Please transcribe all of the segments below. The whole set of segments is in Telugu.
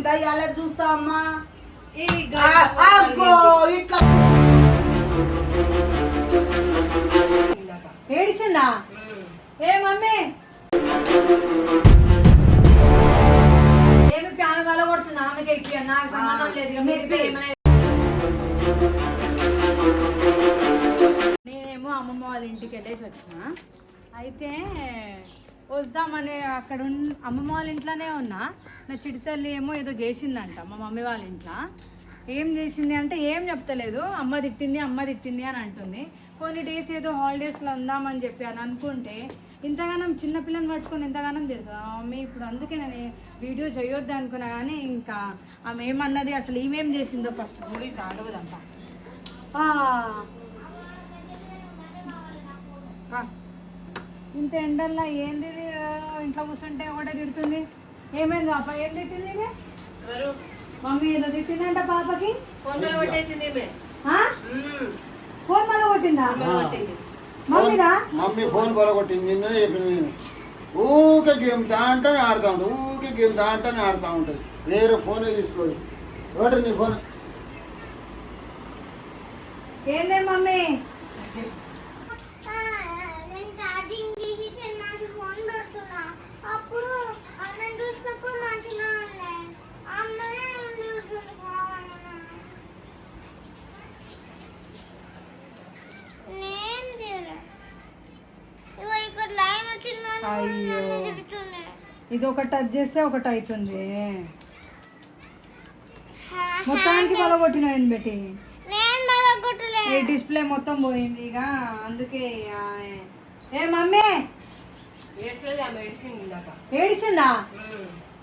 దయ్యాలే చూస్తా అమ్మా ఇట్లా ఏడిసిందా ఏ మమ్మీ ఏమి ప్యాన్ వల్ల కొడుతుంది ఆమెకి ఎక్కి నాకు సంబంధం లేదు మిగతా ఏమైనా నేనేమో అమ్మమ్మ వాళ్ళ ఇంటికి వెళ్ళేసి వచ్చిన అయితే వద్దామని అక్కడ అమ్మమ్మ వాళ్ళ ఇంట్లోనే ఉన్నా నా చిడితల్లి ఏమో ఏదో చేసిందంట మా మమ్మీ వాళ్ళ ఇంట్లో ఏం చేసింది అంటే ఏం చెప్తలేదు అమ్మ తిట్టింది అని అంటుంది కొన్ని డేస్ ఏదో హాలిడేస్లో ఉందామని చెప్పి అని అనుకుంటే ఇంతగానం చిన్నపిల్లని పట్టుకొని ఎంతగానం తెలుసా మమ్మీ ఇప్పుడు అందుకే నేను వీడియో చేయొద్దు అనుకున్నా కానీ ఇంకా ఆమె ఏమన్నది అసలు ఈమెం చేసిందో ఫస్ట్ పోయి అడుగుదంట ఇంత ఎండల్లో ఏంది ఇంట్లో కూర్చుంటే ఒకటే తిడుతుంది ఏమైంది పాప ఏం తిట్టింది మమ్మీ ఏదో తిట్టిందంట పాపకి ఫోన్ మళ్ళీ కొట్టిందా మమ్మీదా మమ్మీ ఫోన్ కొలగొట్టింది ఊకే గేమ్ దాంట్లోనే ఆడుతూ ఉంటుంది ఊకే గేమ్ దాంట్లోనే ఆడుతూ ఉంటుంది వేరే ఫోనే తీసుకోడు రోడ్డు నీ ఫోన్ ఏందే మమ్మీ అయ్యో ఇది ఒక టచ్ చేస్తే ఒకటి అవుతుంది మొత్తానికి పలగొట్టినది బెట్టి ఈ డిస్ప్లే మొత్తం పోయింది ఇక అందుకే ఏ మమ్మీ ఏడిసిందా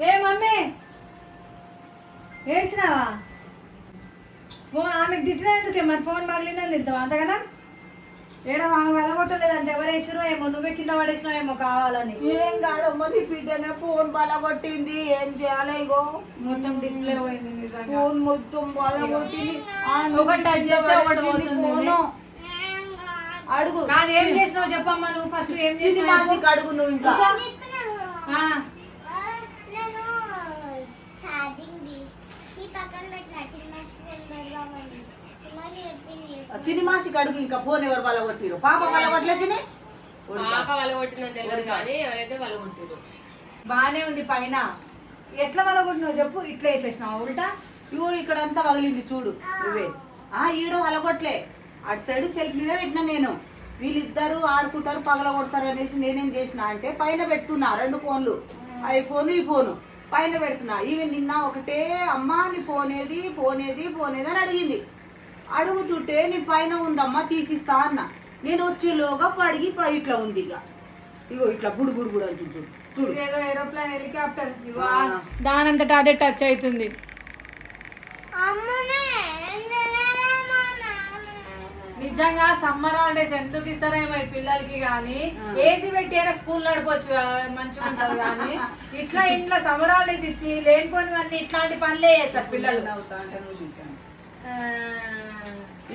ఏ మమ్మీ ఏడిసినావా ఫోన్ ఆమెకు తిట్టినా ఎందుకే మరి ఫోన్ పగిలిందని తిడతావా అంతగానా ఏడో ఆమె వెళ్ళగొట్టలేదంటే ఎవరు వేసిరో ఏమో నువ్వే కింద పడేసినావు ఏమో కావాలని ఏం కాదమ్మా నీ బిడ్డనే ఫోన్ బలగొట్టింది ఏం చేయాలి ఇగో మొత్తం డిస్ప్లే పోయింది నిజంగా ఫోన్ మొత్తం బలగొట్టింది ఒకటి టచ్ చేస్తే ఒకటి పోతుంది అడుగు కాదు ఏం చేసినావు చెప్పమ్మా నువ్వు ఫస్ట్ ఏం చేసినావు అడుగు నువ్వు ఇంకా చినిమాసికి అడుగు ఇంకా ఫోన్ ఎవరు బలగొట్టిరు పాప బలగొట్టలే చిని పాప వలగొట్టిందని తెలియదు కానీ ఎవరైతే వలగొట్టిరు బానే ఉంది పైన ఎట్లా వలగొట్టినావు చెప్పు ఇట్లా వేసేసినావు ఉల్టా ఇగో ఇక్కడంతా పగిలింది చూడు నువ్వే ఈడ వలగొట్లే అటు సైడ్ సెల్ఫ్ మీద పెట్టినా నేను వీళ్ళిద్దరు ఆడుకుంటారు పగల కొడతారు అనేసి నేనేం చేసిన అంటే పైన పెడుతున్నా 2 ఫోన్లు ఈ ఫోను ఈ ఫోను పైన పెడుతున్నా ఈవెన్ నిన్న ఒకటే అమ్మా నీ ఫోనేది అని అడిగింది అడుగుతుంటే నీ పైన ఉందమ్మా తీసిస్తా అన్న నేను వచ్చేలోగా పడిగి ఇట్లా ఉంది ఇగో ఇట్లా బుడు అనిపించు చూడు ఏదో ఏరోప్లేన్ హెలికాప్టర్ దానంతటా అదే టచ్ అవుతుంది నిజంగా సమ్మర్ హాలిడేస్ ఎందుకు ఇస్తారేమో ఈ పిల్లలకి కానీ ఏసీ పెట్టి అయినా స్కూల్ నడపచ్చు మంచిగా ఉంటారు కానీ ఇట్లా ఇంట్లో సమ్మర్ హాలిడేస్ ఇచ్చి లేనిపోనివన్నీ ఇట్లాంటి పనులే చేస్తారు పిల్లలు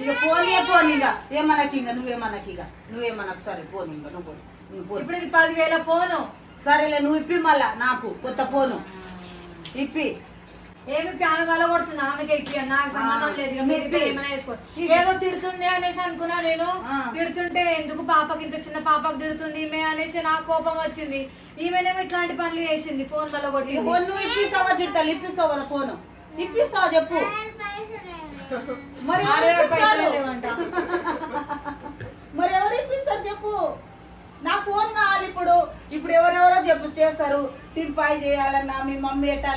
ఇక పోనీ ఇక ఏమనకి ఇంకా నువ్వేమనకు సరే పోనీ ఇంకా నువ్వు ఇప్పుడు ఇది 10,000 ఫోను సరేలే నువ్వు ఇప్పి మళ్ళా నాకు కొత్త ఫోను ఇప్పి ఏమి ప్యాన్ వల్ల కొడుతుంది ఆమెకి ఎక్కి నాకు సంబంధం లేదు మిగతా ఏమైనా వేసుకోండి ఏదో తిడుతుంది అనేసి అనుకున్నా నేను తిడుతుంటే ఎందుకు పాపకి ఇంత చిన్న పాపకి తిడుతుంది ఈమె అనేసి నాకు కోపం వచ్చింది ఈమెనేమో ఇట్లాంటి పనులు చేసింది ఫోన్ వల్ల కొట్టి నువ్వు ఇప్పిస్తావా చిడతాను ఇప్పిస్తావు కదా ఫోను ఇప్పిస్తావా చెప్పు మరి ఎవరు ఇప్పిస్తారు చెప్పు నా ఫోన్ కావాలి ఇప్పుడు ఎవరెవరో చేస్తారు టింపాయి చేయాలన్నా మీ మమ్మీ ఎట్లా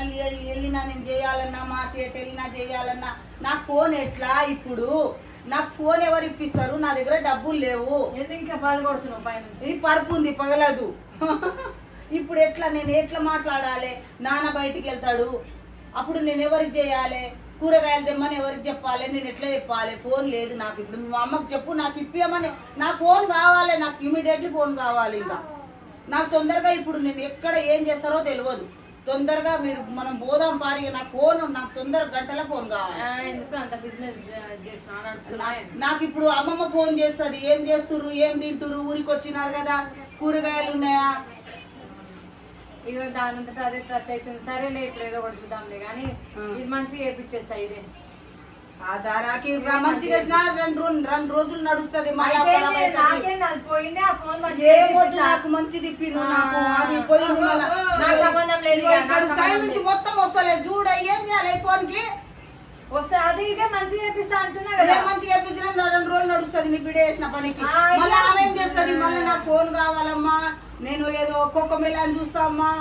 వెళ్ళినా నేను చేయాలన్నా మా ఎట్ వెళ్ళినా చేయాలన్నా నాకు ఫోన్ ఎట్లా ఇప్పుడు నాకు ఫోన్ ఎవరు ఇప్పిస్తారు నా దగ్గర డబ్బులు లేవు ఎందుకు ఇంకా పగలగొడుతున్నావు పైనుంచి పరుపు ఉంది పగలదు ఇప్పుడు నేను ఎట్లా మాట్లాడాలి నాన్న బయటికి వెళ్తాడు అప్పుడు నేను ఎవరికి చేయాలి కూరగాయలు తెమ్మని ఎవరికి చెప్పాలి నేను ఎట్లా చెప్పాలి ఫోన్ లేదు నాకు ఇప్పుడు మా అమ్మకి చెప్పు నాకు ఇప్పియమని నాకు ఫోన్ కావాలి నాకు ఇమీడియట్లీ ఫోన్ కావాలి ఇంకా నాకు తొందరగా ఇప్పుడు నేను ఎక్కడ ఏం చేస్తారో తెలియదు తొందరగా మీరు మనం పోదాం పారి నాకు ఫోన్ నాకు తొందరగా గంటల ఫోన్ కావాలి నాకు ఇప్పుడు అమ్మమ్మ ఫోన్ చేస్తుంది ఏం చేస్తుర్రు ఏం తింటుర్రు ఊరికి వచ్చినారు కదా కూరగాయలు ఉన్నాయా ఇక దానంతటా అదే టచ్ అవుతుంది. సరేలే ఇప్పుడు ఏదో ఒకటి చూద్దాంలే కానీ ఇది మంచిగా వేపించేస్తా ఇదే. దానికి మంచిగా వేసినా రెండు రోజులు నడుస్తుంది. నాకేం అది పోయింది ఆ ఫోన్ నాకు మంచిది ఇప్పిరు, నాకు అది పోయింది. నాకు సంబంధం లేదు సైడ్ నుంచి మొత్తం వస్తలేదు చూడ. ఏం చేయాలి ఫోన్ కి వస్తే అది ఇదే మంచిగా వేపిస్తా అంటున్నా కదా. మంచిగా వేపించిన 2 రోజులు నడుస్తుంది నీ బిడ్డ వేసిన పనికి. మళ్ళీ ఆమె ఏం చేస్తుంది, మళ్ళీ నాకు ఫోన్ కావాలమ్మా, నేను ఏదో ఒక్కొక్క మిల్లని చూస్తా అమ్మా,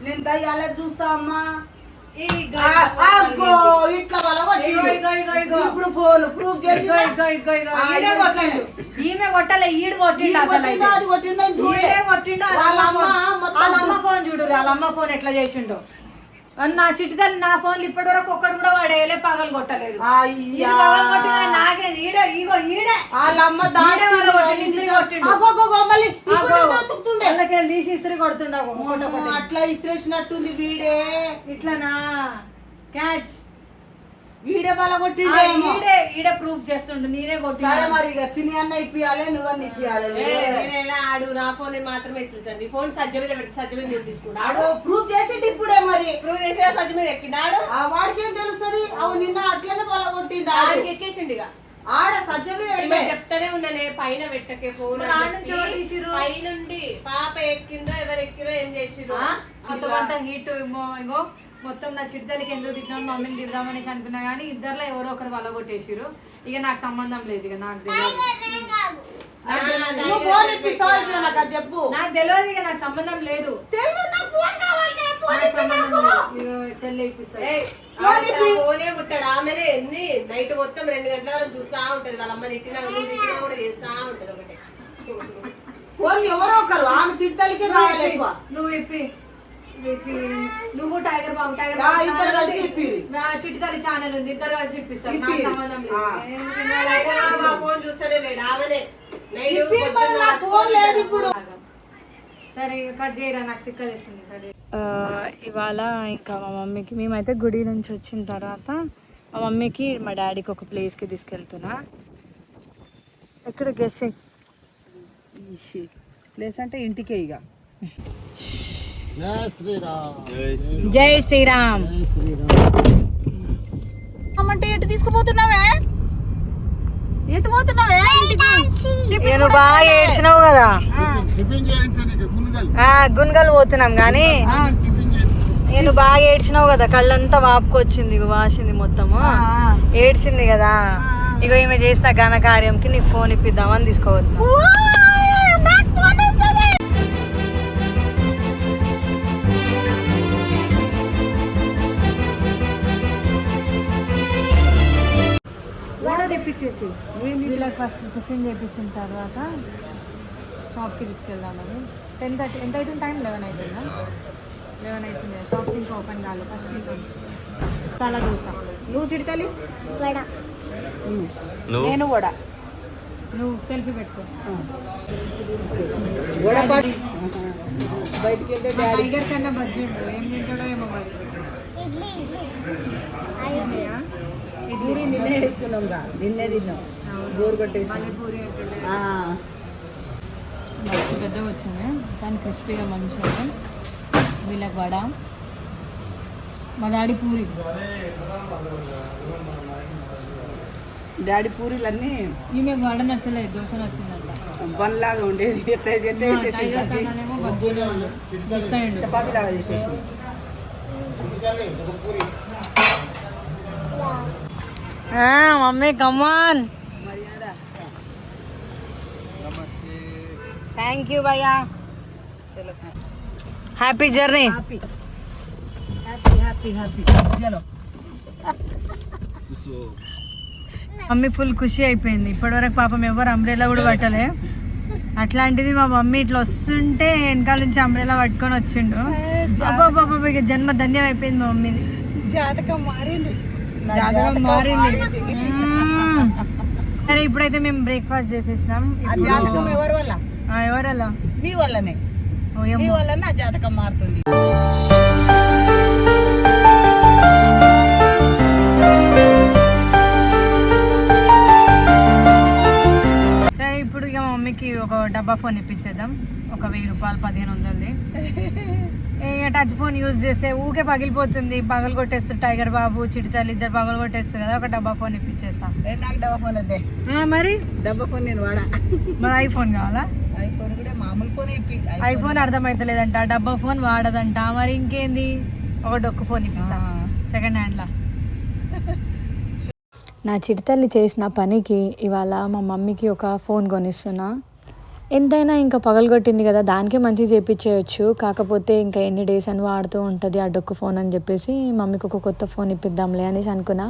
నేను దయ్యాలే చూస్తా అమ్మా. ఇట్లా ఇప్పుడు ఫోన్ ప్రూఫ్ చేసి ఈమె కొట్టలే ఈడు కొట్టిండు. అసలు కొట్టిండు వాళ్ళ అమ్మ ఫోన్ చూడు. వాళ్ళ అమ్మ ఫోన్ ఎట్లా చేసిండు. నా చిట్టుతల్లి నా ఫోన్లు ఇప్పటి వరకు ఒక్కడు కూడా వాడేలే పగలు కొట్టలేదు. నాకే ఈడే ఇగో ఈడే తీసి ఇస్త్రీ కొడుతుండవు. అట్లా ఇసిరేసినట్టుంది వీడే. ఇట్లనా క్యాచ్ వీడే బల కొట్టి ఈడే ప్రూఫ్ చేస్తుండు. నేనే కొట్టి మరి ఇక చిన్ని అన్న ఇప్పియాలి, నువ్వన్న ఇప్పియాలి. ఆడు నా ఫోన్ మాత్రమే ఇస్తుంటండి. ఫోన్ సజ్జ మీద పెట్టి సజ్జ మీద నేను తీసుకున్నాడు. ప్రూఫ్ చేసిండు ఇప్పుడే. మరి ప్రూవ్ చేసి సజ్జ మీద ఎక్కినాడు. వాడికి ఏం తెలుస్తుంది. అవు నిన్న అట్లనే బల కొట్టిండు. ఆడికి ఎక్కేసిండు. ఇక ఆడ సజ్జ మీద చెప్తానే ఉన్నానే పైన పెట్టకే ఫోన్ పైనుండి పాప ఎక్కిందో ఎవరు ఎక్కిరో ఏం చేసిరు. మొత్తం అంతా హీట్ ఇగో మొత్తం నా చిట్టుతల్లికి ఎందుకు తిట్టినాను మమ్మీని తిడదామనేసి అనుకున్నా కానీ ఇద్దరులో ఎవరో ఒకరు వల్ల కొట్టేసిరు. ఇక నాకు సంబంధం లేదు. ఇక నాకు తెలియదు. చెప్పు నాకు తెలియదు. ఇక నాకు సంబంధం లేదు. చెల్లి ఫోనే ముట్టాడు. ఆమెనే ఎన్ని నైట్ మొత్తం 2 గంటల వరకు చూస్తా ఉంటది. వాళ్ళ అమ్మ తిట్టినా తిట్టినా కూడా చేస్తా ఉంటది. ఒకటే ఫోన్ ఎవరో ఒకరు ఆమె చిట్టుతల్లికే కావాలి ఎక్కువ. నువ్వు ఇప్పి నువ్వు టైగర్ బాబు చిట్టుతల్లి ఛానల్ ఉంది. ఇద్దరు కలిసి ఇప్పిస్తారు. నాకు సంబంధం లేదు. ఫోన్ చూస్తేనే లేడు. ఆమెనే సరే కట్ చేయరా, నాకు తిక్కలేస్తుంది. సరే ఇవాళ ఇంకా మా మమ్మీకి మేమైతే గుడి నుంచి వచ్చిన తర్వాత మా మమ్మీకి మా డాడీకి ఒక ప్లేస్కి తీసుకెళ్తున్నా. ఎక్కడ గెస్ ప్లేస్ అంటే ఇంటికే. ఇక జై శ్రీరామ్ అంటే ఎటు తీసుకుపోతున్నావే? ఎటు పోతున్నావే? నేను బాగా ఏడ్చినావు కదా. గున్గల్ పోతున్నాం కానీ నేను బాగా ఏడ్చినావు కదా. కళ్ళంతా వాపుకొచ్చింది, వాసింది మొత్తము. ఏడ్చింది కదా. ఇగో ఈమె చేసిన ఘనకార్యంకి నీకు ఫోన్ ఇప్పిద్దామని తీసుకోవద్దు. తెప్పించేసి వీళ్ళకి ఫస్ట్ టిఫిన్ చేయించిన తర్వాత షాప్కి తీసుకెళ్దామని. 10:30 ఎంత అవుతుంది టైం? 11 అవుతుందా? 11 అవుతుంది. షాప్స్ ఇంకా ఓపెన్ కాలేదు. ఫస్ట్ ఇంకా తల దోశ. నువ్వు చిడతలి నేను కూడా. నువ్వు సెల్ఫీ పెట్టుకో. బయటికి వెళ్తే టైగర్ కన్నా బజ్జిండు. ఏం తింటాడో ఏమో మరి. పూరి నిన్నే వేసుకున్నాం, నిన్నే తిన్నాం. బోర్ కొట్టేసి పూరి మస్తు పెద్దగా వచ్చింది కానీ క్రిస్పీగా మంచిగా. వీళ్ళకి వడ, మా డాడీ పూరి. డాడీ పూరీలన్నీ ఈమె వడ నచ్చలేదు, దోశ నచ్చిందంట. బన్లాగా ఉండేది. చపాతీ లాగా చేసేసి మమ్మీ కమాన్. థ్యాంక్ యూ భయ్యా. Happy journey. మమ్మీ ఫుల్ ఖుషి అయిపోయింది. ఇప్పటివరకు పాపం ఎవరు అంబ్రెలా కూడా పట్టలే. అట్లాంటిది మా మమ్మీ ఇట్లా వస్తుంటే వెనకాల నుంచి అంబ్రెలా పట్టుకొని వచ్చిండు. అబ్బాబ్బాబ్బా ఇక జన్మ ధన్యం అయిపోయింది మా మమ్మీది. జాతకం మారింది. సరే ఇప్పుడైతే మేము బ్రేక్ఫాస్ట్ చేసేసినాం. జాతకం ఎవరి వల్ల? ఎవరి వల్ల? మీ వల్లనే. మీ వల్ల నా జాతకం మారుతుంది. సరే ఇప్పుడు ఇక మా మమ్మీకి ఒక డబ్బా ఫోన్ ఇప్పించేద్దాం. ఒక 1000 రూపాయలు 1500. టచ్ ఫోన్ యూజ్ చేస్తే ఊకే పగిలిపోతుంది, పగలు కొట్టేస్తారు. టైగర్ బాబు చిడితల్లి ఇద్దరు పగలు కొట్టేస్తారు కదా, ఒక డబ్బా ఫోన్ ఇప్పించేస్తా. నాకు డబ్బా ఫోన్ వద్దే, మరి డబ్బా ఫోన్ నేను వాడా. మరి ఐఫోన్ కావాలా? ఐఫోన్ కూడా మామూలు ఫోన్ ఇప్పి. ఐఫోన్ అర్థమవుతలేదంట, డబ్బా ఫోన్ వాడదంట. మరి ఇంకేంది, ఒక డొక్కు ఫోన్ ఇప్పిస్తా సెకండ్ హ్యాండ్లా. నా చిడితల్లి చేసిన పనికి ఇవాళ మా మమ్మీకి ఒక ఫోన్ కొనిస్తున్నా. ఎంతైనా ఇంకా పగలగొట్టింది కదా, దానికే మంచిగా చేయించేయచ్చు. కాకపోతే ఇంకా ఎన్ని డేస్ అని వాడుతూ ఉంటుంది ఆ డొక్కు ఫోన్ అని చెప్పేసి మమ్మీకి ఒక కొత్త ఫోన్ ఇప్పిద్దాంలే అనేసి అనుకున్నా.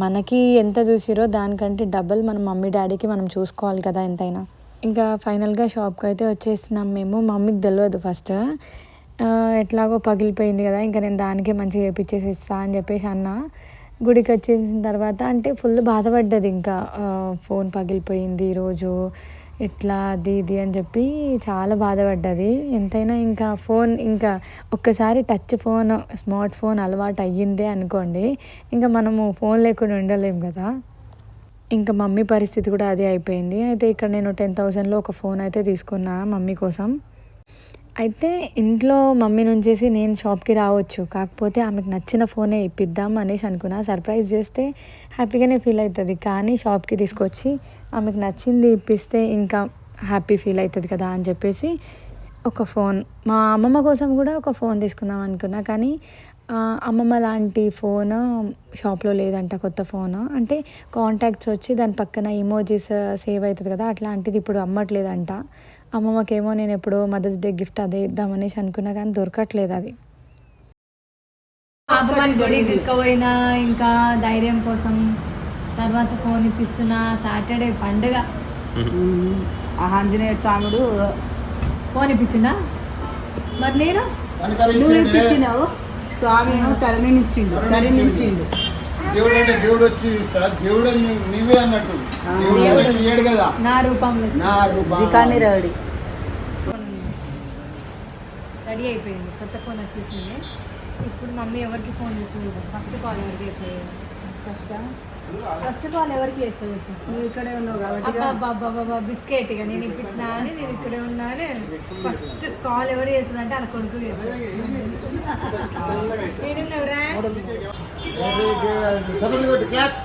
మనకి ఎంత చూసిరో దానికంటే డబల్ మన మమ్మీ డాడీకి మనం చూసుకోవాలి కదా ఎంతైనా. ఇంకా ఫైనల్గా షాప్కి అయితే వచ్చేస్తున్నాం మేము. మమ్మీకి తెలియదు ఫస్ట్, ఎట్లాగో పగిలిపోయింది కదా, ఇంకా నేను దానికే మంచిగా చేయించేసి ఇస్తా అని చెప్పేసి అన్నా. గుడికి వచ్చేసిన తర్వాత అంటే ఫుల్ బాధపడ్డది, ఇంకా ఫోన్ పగిలిపోయింది ఈరోజు ఎట్లా అది ఇది అని చెప్పి చాలా బాధపడ్డది. ఎంతైనా ఇంకా ఫోన్ ఇంకా ఒక్కసారి టచ్ ఫోన్ స్మార్ట్ ఫోన్ అలవాటు అయ్యిందే అనుకోండి, ఇంకా మనము ఫోన్ లేకుండా ఉండలేం కదా. ఇంకా మమ్మీ పరిస్థితి కూడా అదే అయిపోయింది. అయితే ఇక్కడ నేను 10,000లో ఒక ఫోన్ అయితే తీసుకున్నా మమ్మీ కోసం. అయితే ఇంట్లో మమ్మీ నుంచేసి నేను షాప్కి రావచ్చు, కాకపోతే ఆమెకు నచ్చిన ఫోనే ఇప్పిద్దాం అనేసి అనుకున్నా. సర్ప్రైజ్ చేస్తే హ్యాపీగానే ఫీల్ అవుతుంది, కానీ షాప్కి తీసుకొచ్చి ఆమెకు నచ్చింది ఇప్పిస్తే ఇంకా హ్యాపీ ఫీల్ అవుతుంది కదా అని చెప్పేసి ఒక ఫోన్, మా అమ్మమ్మ కోసం కూడా ఒక ఫోన్ తీసుకుందాం అనుకున్నా. కానీ అమ్మమ్మ లాంటి ఫోన్ షాప్లో లేదంట, కొత్త ఫోన్. అంటే కాంటాక్ట్స్ వచ్చి దాని పక్కన ఇమోజీస్ సేవ్ అవుతుంది కదా, అట్లాంటిది ఇప్పుడు అమ్మట్లేదంట. అమ్మమ్మకేమో నేను ఎప్పుడో మదర్స్ డే గిఫ్ట్ అదే ఇద్దామనేసి అనుకున్నా, కానీ దొరకట్లేదు అది. పాపమని గుడికి తీసుకుపోయినా ఇంకా ధైర్యం కోసం, తర్వాత ఫోన్ ఇప్పిస్తున్నా. సాటర్డే పండుగ, ఆంజనేయ స్వాముడు ఫోన్ ఇప్పించిండా. మరి నేను నువ్వు ఇప్పించినావు, స్వామి కరుణించిండు. దేవుడు అంటే దేవుడు వచ్చి ఇస్తాడు, దేవుడు నీవే అన్నట్టు. దేవుడు ఏడు కదా, నా రూపంలో నా రూపం. రెడీ అయిపోయింది, కొత్త ఫోన్ వచ్చేసింది. ఇప్పుడు మమ్మీ ఎవరికి ఫోన్ చేస్తుంది, ఫస్ట్ కాల్ ఎవరికి చేస్తుంది? ఫస్ట్ కాల్ ఎవరికి చేస్తుంది? నువ్వు ఇక్కడే ఉన్నావు కాబట్టి బాబా బిస్కెట్ ఇక నేను ఇప్పించినా అని, నేను ఇక్కడే ఉన్నా అని. ఫస్ట్ కాల్ ఎవరు చేస్తుంది అంటే అలా కొడుకు చేస్తుంది. సపోర్ట్ కొట్టి క్లాప్స్.